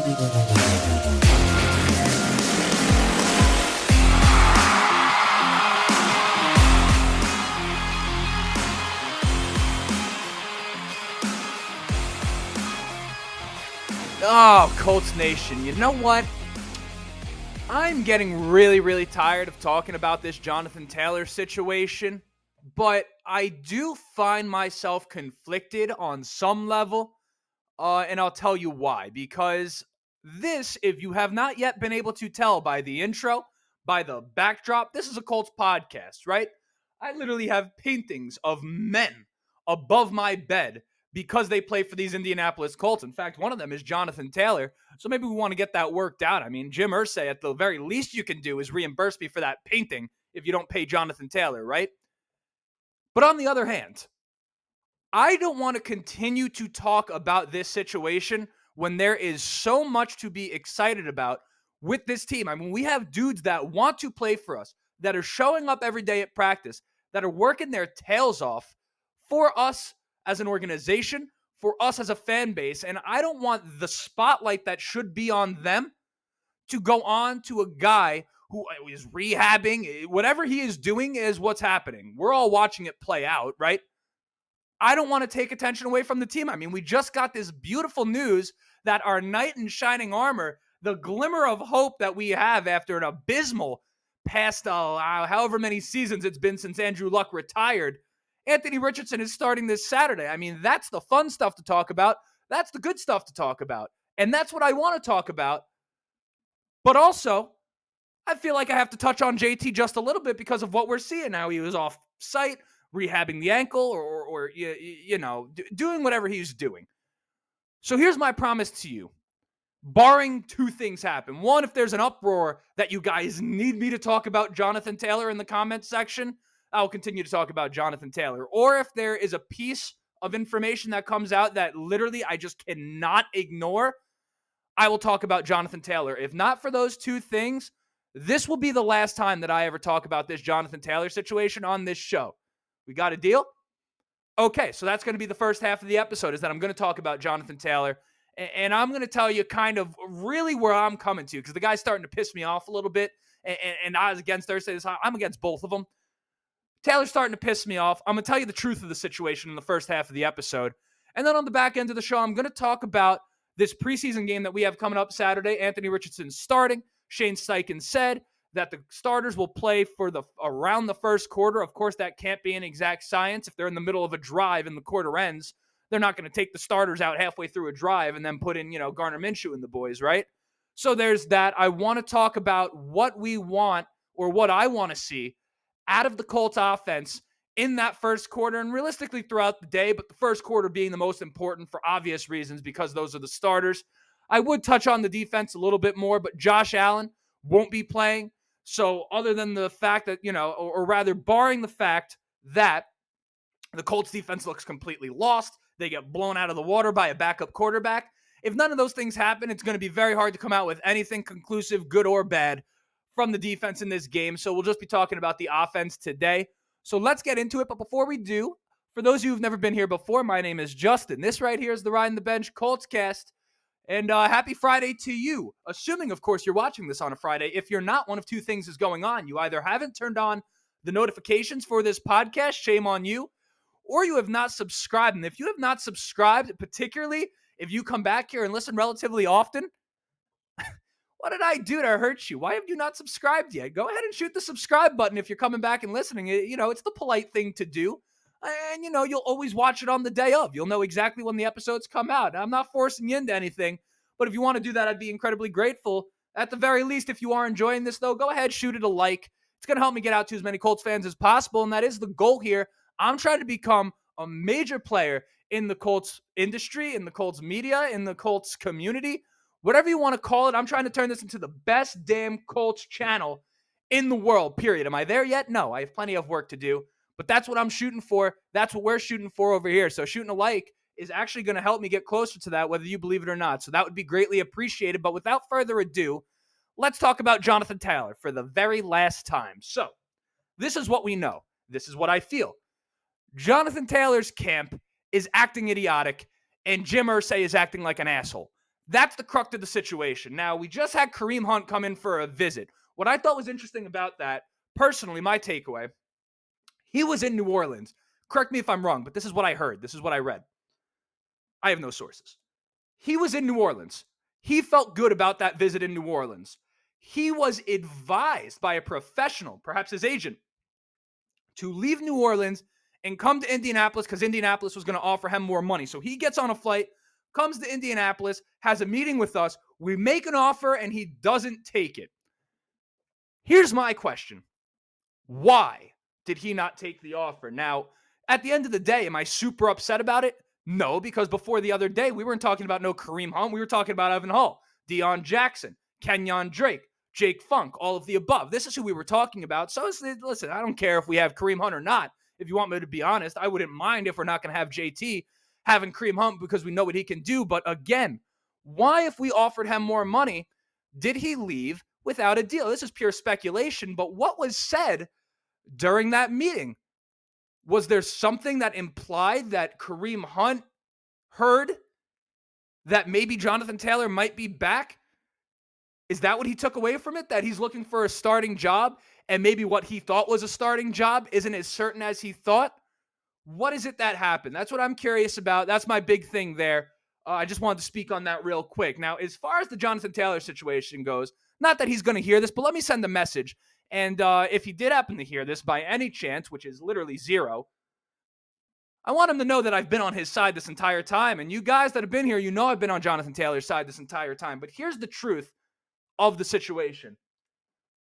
Oh, Colts Nation, you know what? I'm getting really tired of talking about this Jonathan Taylor situation, but I do find myself conflicted on some level, and I'll tell you why. Because this, if you have not yet been able to tell by the intro, by the backdrop, this is a Colts podcast, right? I literally have paintings of men above my bed because they play for these Indianapolis Colts. In fact, one of them is Jonathan Taylor. So maybe we want to get that worked out. I mean, Jim Irsay, at the very least you can do is reimburse me for that painting if you don't pay Jonathan Taylor, right? But on the other hand, I don't want to continue to talk about this situation when there is so much to be excited about with this team. I mean, we have dudes that want to play for us, that are showing up every day at practice, that are working their tails off for us as an organization, for us as a fan base. And I don't want the spotlight that should be on them to go on to a guy who is rehabbing. Whatever he is doing is what's happening. We're all watching it play out, right? I don't want to take attention away from the team. I mean, we just got this beautiful news that our knight in shining armor, the glimmer of hope that we have after an abysmal past however many seasons it's been since Andrew Luck retired, Anthony Richardson is starting this Saturday. I mean, that's the fun stuff to talk about. That's the good stuff to talk about. And that's what I want to talk about. But also, I feel like I have to touch on JT just a little bit because of what we're seeing now. He was off site, rehabbing the ankle or doing whatever he's doing. So here's my promise to you. Barring two things happen. One, if there's an uproar that you guys need me to talk about Jonathan Taylor in the comments section, I'll continue to talk about Jonathan Taylor. Or if there is a piece of information that comes out that literally I just cannot ignore, I will talk about Jonathan Taylor. If not for those two things, this will be the last time that I ever talk about this Jonathan Taylor situation on this show. We got a deal? Okay, so that's going to be the first half of the episode, is that I'm going to talk about Jonathan Taylor. And I'm going to tell you kind of really where I'm coming to, because the guy's starting to piss me off a little bit. And I was against Thursday. I'm against both of them. Taylor's starting to piss me off. I'm going to tell you the truth of the situation in the first half of the episode. And then on the back end of the show, I'm going to talk about this preseason game that we have coming up Saturday. Anthony Richardson starting. Shane Steichen said that the starters will play for around the first quarter. Of course, that can't be an exact science. If they're in the middle of a drive and the quarter ends, they're not going to take the starters out halfway through a drive and then put in, Gardner Minshew and the boys, right? So there's that. I want to talk about what we want, or what I want to see out of the Colts offense in that first quarter, and realistically throughout the day, but the first quarter being the most important for obvious reasons, because those are the starters. I would touch on the defense a little bit more, but Josh Allen won't be playing. So other than the fact that, or rather barring the fact that the Colts defense looks completely lost, they get blown out of the water by a backup quarterback. If none of those things happen, it's going to be very hard to come out with anything conclusive, good or bad, from the defense in this game. So we'll just be talking about the offense today. So let's get into it. But before we do, for those of you who've never been here before, my name is Justin. This right here is the Ride in the Bench Colts cast. And happy Friday to you. Assuming, of course, you're watching this on a Friday. If you're not, one of two things is going on. You either haven't turned on the notifications for this podcast, shame on you, or you have not subscribed. And if you have not subscribed, particularly if you come back here and listen relatively often, what did I do to hurt you? Why have you not subscribed yet? Go ahead and shoot the subscribe button if you're coming back and listening. It's the polite thing to do. And, you'll always watch it on the day of. You'll know exactly when the episodes come out. I'm not forcing you into anything, but if you want to do that, I'd be incredibly grateful. At the very least, if you are enjoying this, though, go ahead, shoot it a like. It's going to help me get out to as many Colts fans as possible, and that is the goal here. I'm trying to become a major player in the Colts industry, in the Colts media, in the Colts community, whatever you want to call it. I'm trying to turn this into the best damn Colts channel in the world, period. Am I there yet? No, I have plenty of work to do. But that's what I'm shooting for. That's what we're shooting for over here. So shooting a like is actually going to help me get closer to that, whether you believe it or not. So that would be greatly appreciated. But without further ado, let's talk about Jonathan Taylor for the very last time. So this is what we know. This is what I feel. Jonathan Taylor's camp is acting idiotic, and Jim Irsay is acting like an asshole. That's the crux of the situation. Now, we just had Kareem Hunt come in for a visit. What I thought was interesting about that, personally, my takeaway, he was in New Orleans. Correct me if I'm wrong, but this is what I heard. This is what I read. I have no sources. He was in New Orleans. He felt good about that visit in New Orleans. He was advised by a professional, perhaps his agent, to leave New Orleans and come to Indianapolis because Indianapolis was going to offer him more money. So he gets on a flight, comes to Indianapolis, has a meeting with us. We make an offer and he doesn't take it. Here's my question. Why did he not take the offer? Now, at the end of the day, am I super upset about it? No, because before the other day, we weren't talking about no Kareem Hunt. We were talking about Evan Hall, Deion Jackson, Kenyon Drake, Jake Funk, all of the above. This is who we were talking about. So listen, I don't care if we have Kareem Hunt or not. If you want me to be honest, I wouldn't mind if we're not going to have JT having Kareem Hunt because we know what he can do. But again, why, if we offered him more money, did he leave without a deal? This is pure speculation, but what was said during that meeting? Was there something that implied that Kareem Hunt heard that maybe Jonathan Taylor might be back? Is that what he took away from it? That he's looking for a starting job and maybe what he thought was a starting job isn't as certain as he thought? What is it that happened? That's what I'm curious about. That's my big thing there. I just wanted to speak on that real quick. Now, as far as the Jonathan Taylor situation goes, not that he's going to hear this, but let me send a message. And if he did happen to hear this by any chance, which is literally zero, I want him to know that I've been on his side this entire time. And you guys that have been here, you know I've been on Jonathan Taylor's side this entire time. But here's the truth of the situation.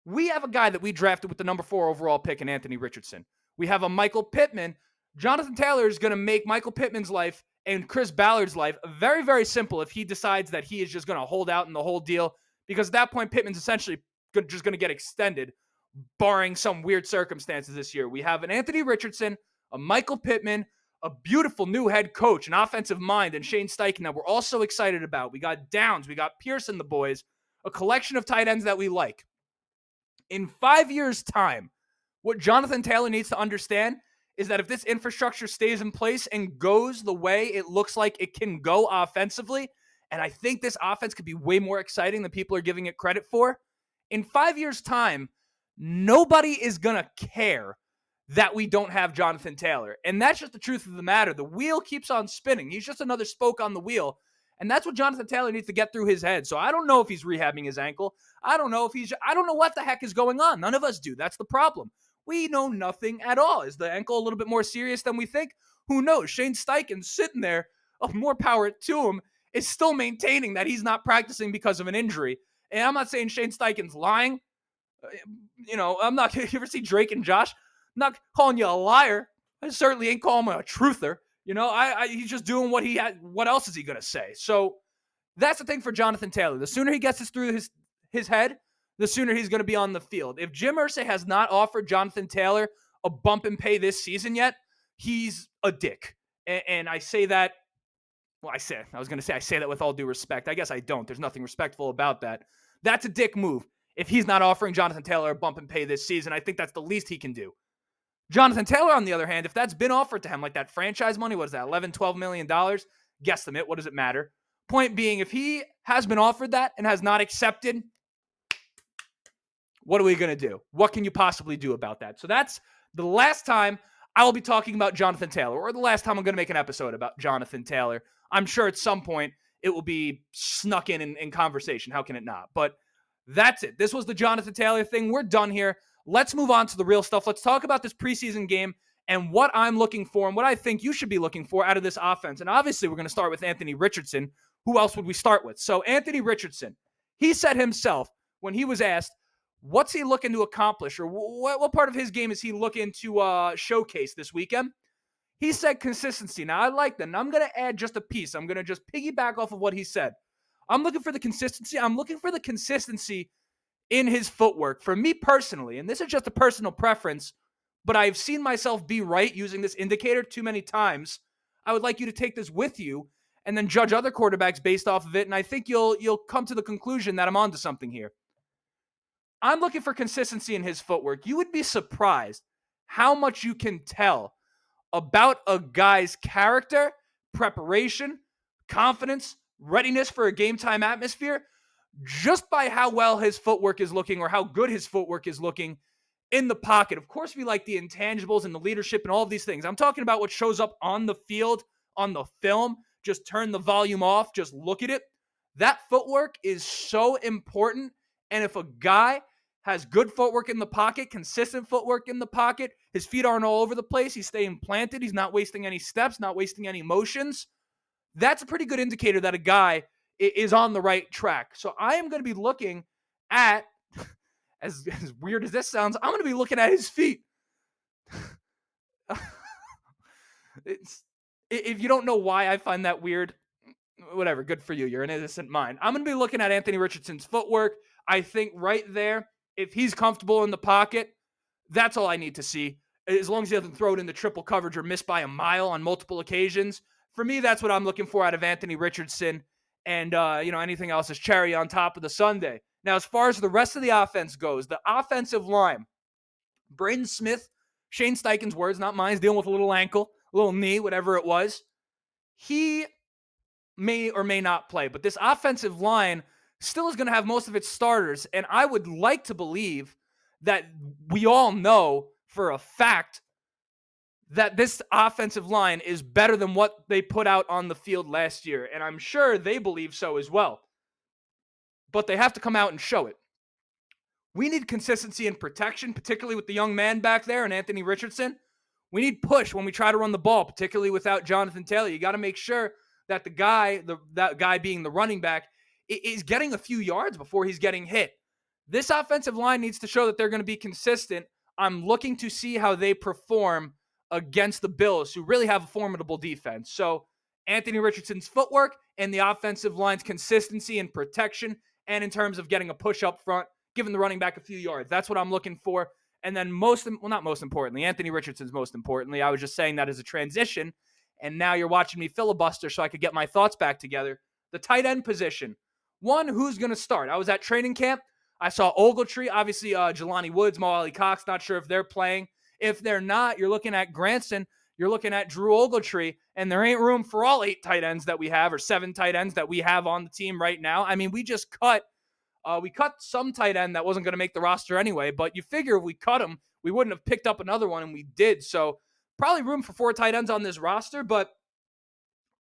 We have a guy that we drafted with the number 4 overall pick in Anthony Richardson. We have a Michael Pittman. Jonathan Taylor is going to make Michael Pittman's life and Chris Ballard's life very, very simple if he decides that he is just going to hold out in the whole deal. Because at that point, Pittman's essentially just going to get extended, barring some weird circumstances this year. We have an Anthony Richardson, a Michael Pittman, a beautiful new head coach, an offensive mind, and Shane Steichen that we're all so excited about. We got Downs, we got Pierce and the boys, a collection of tight ends that we like. In 5 years' time, what Jonathan Taylor needs to understand is that if this infrastructure stays in place and goes the way it looks like it can go offensively, and I think this offense could be way more exciting than people are giving it credit for, in 5 years' time, nobody is going to care that we don't have Jonathan Taylor. And that's just the truth of the matter. The wheel keeps on spinning. He's just another spoke on the wheel. And that's what Jonathan Taylor needs to get through his head. So I don't know if he's rehabbing his ankle. I don't know what the heck is going on. None of us do. That's the problem. We know nothing at all. Is the ankle a little bit more serious than we think? Who knows? Shane Steichen sitting there, more power to him, is still maintaining that he's not practicing because of an injury. And I'm not saying Shane Steichen's lying. I'm not. You ever see Drake and Josh? I'm not calling you a liar. I certainly ain't calling him a truther. He's just doing what he had. What else is he going to say? So that's the thing for Jonathan Taylor. The sooner he gets this through his head, the sooner he's going to be on the field. If Jim Irsay has not offered Jonathan Taylor a bump and pay this season yet, he's a dick. And I say that, I say that with all due respect. I guess I don't. There's nothing respectful about that. That's a dick move. If he's not offering Jonathan Taylor a bump and pay this season, I think that's the least he can do. Jonathan Taylor, on the other hand, if that's been offered to him, like that franchise money, what is that, $11, $12 million? Guesstimate, what does it matter? Point being, if he has been offered that and has not accepted, what are we going to do? What can you possibly do about that? So that's the last time I will be talking about Jonathan Taylor, or the last time I'm going to make an episode about Jonathan Taylor. I'm sure at some point it will be snuck in conversation. How can it not? But that's it. This was the Jonathan Taylor thing. We're done here. Let's move on to the real stuff. Let's talk about this preseason game and what I'm looking for and what I think you should be looking for out of this offense. And obviously, we're going to start with Anthony Richardson. Who else would we start with? So Anthony Richardson, he said himself when he was asked, what's he looking to accomplish, or what part of his game is he looking to showcase this weekend? He said consistency. Now, I like that. And I'm going to add just a piece. I'm going to just piggyback off of what he said. I'm looking for the consistency. I'm looking for the consistency in his footwork. For me personally, and this is just a personal preference, but I've seen myself be right using this indicator too many times. I would like you to take this with you and then judge other quarterbacks based off of it, and I think you'll come to the conclusion that I'm onto something here. I'm looking for consistency in his footwork. You would be surprised how much you can tell about a guy's character, preparation, confidence, readiness for a game time atmosphere just by how well his footwork is looking or how good his footwork is looking in the pocket. Of course, we like the intangibles and the leadership and all of these things. I'm talking about what shows up on the field, on the film. Just turn the volume off. Just look at it. That footwork is so important. And if a guy has good footwork in the pocket, consistent footwork in the pocket, his feet aren't all over the place, he's staying planted, he's not wasting any steps, not wasting any motions, that's a pretty good indicator that a guy is on the right track. So I am going to be looking at, as weird as this sounds, I'm going to be looking at his feet. If you don't know why I find that weird, whatever, good for you. You're an innocent mind. I'm going to be looking at Anthony Richardson's footwork. I think right there, if he's comfortable in the pocket, that's all I need to see. As long as he doesn't throw it into triple coverage or miss by a mile on multiple occasions. For me, that's what I'm looking for out of Anthony Richardson. And, anything else is cherry on top of the sundae. Now, as far as the rest of the offense goes, the offensive line, Braden Smith, Shane Steichen's words, not mine, is dealing with a little ankle, a little knee, whatever it was. He may or may not play, but this offensive line still is going to have most of its starters. And I would like to believe that we all know for a fact that this offensive line is better than what they put out on the field last year. And I'm sure they believe so as well. But they have to come out and show it. We need consistency and protection, particularly with the young man back there and Anthony Richardson. We need push when we try to run the ball, particularly without Jonathan Taylor. You got to make sure that that guy being the running back, is getting a few yards before he's getting hit. This offensive line needs to show that they're going to be consistent. I'm looking to see how they perform against the Bills, who really have a formidable defense. So Anthony Richardson's footwork and the offensive line's consistency and protection, and in terms of getting a push up front, giving the running back a few yards. That's what I'm looking for. And then not most importantly, Anthony Richardson's most importantly. I was just saying that as a transition, and now you're watching me filibuster so I could get my thoughts back together. The tight end position. One, who's going to start? I was at training camp. I saw Ogletree, obviously Jelani Woods, Mo Ali Cox, not sure if they're playing. If they're not, you're looking at Granson, you're looking at Drew Ogletree, and there ain't room for all 8 tight ends that we have, or 7 tight ends that we have on the team right now. I mean, we just cut some tight end that wasn't going to make the roster anyway, but you figure if we cut him, we wouldn't have picked up another one, and we did. So probably room for 4 tight ends on this roster, but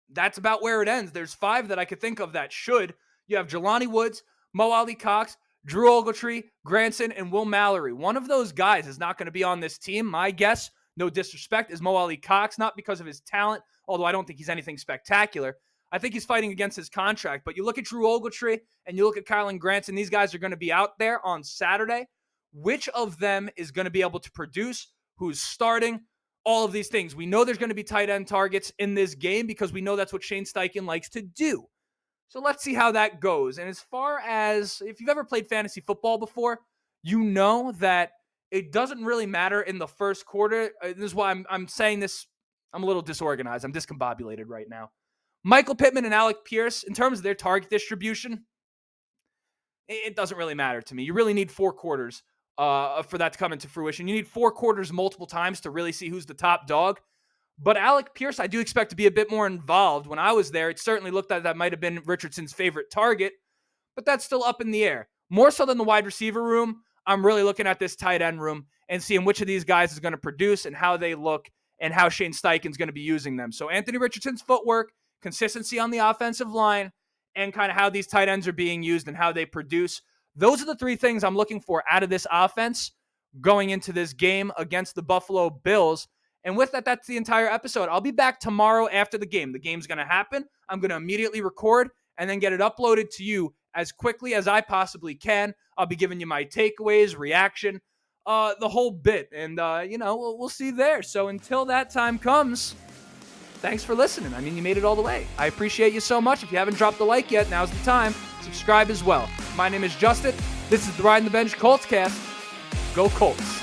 that's about where it ends. There's 5 that I could think of that should. You have Jelani Woods, Mo Ali Cox, Drew Ogletree, Granson, and Will Mallory. One of those guys is not going to be on this team. My guess, no disrespect, is Mo Ali Cox, not because of his talent, although I don't think he's anything spectacular. I think he's fighting against his contract. But you look at Drew Ogletree and you look at Kylan Granson, these guys are going to be out there on Saturday. Which of them is going to be able to produce? Who's starting? All of these things. We know there's going to be tight end targets in this game because we know that's what Shane Steichen likes to do. So let's see how that goes. And as far as if you've ever played fantasy football before, you know that it doesn't really matter in the first quarter. This is why I'm saying this. I'm a little disorganized. I'm discombobulated right now. Michael Pittman and Alec Pierce, in terms of their target distribution, it doesn't really matter to me. You really need 4 quarters for that to come into fruition. You need 4 quarters multiple times to really see who's the top dog. But Alec Pierce, I do expect to be a bit more involved. When I was there, it certainly looked like that might have been Richardson's favorite target, but that's still up in the air. More so than the wide receiver room, I'm really looking at this tight end room and seeing which of these guys is going to produce and how they look and how Shane Steichen's going to be using them. So Anthony Richardson's footwork, consistency on the offensive line, and kind of how these tight ends are being used and how they produce. Those are the 3 things I'm looking for out of this offense going into this game against the Buffalo Bills. And with that, that's the entire episode. I'll be back tomorrow after the game. The game's going to happen. I'm going to immediately record and then get it uploaded to you as quickly as I possibly can. I'll be giving you my takeaways, reaction, the whole bit. And, we'll see there. So until that time comes, thanks for listening. I mean, you made it all the way. I appreciate you so much. If you haven't dropped a like yet, now's the time. Subscribe as well. My name is Justin. This is the Ride in the Bench Colts Cast. Go Colts.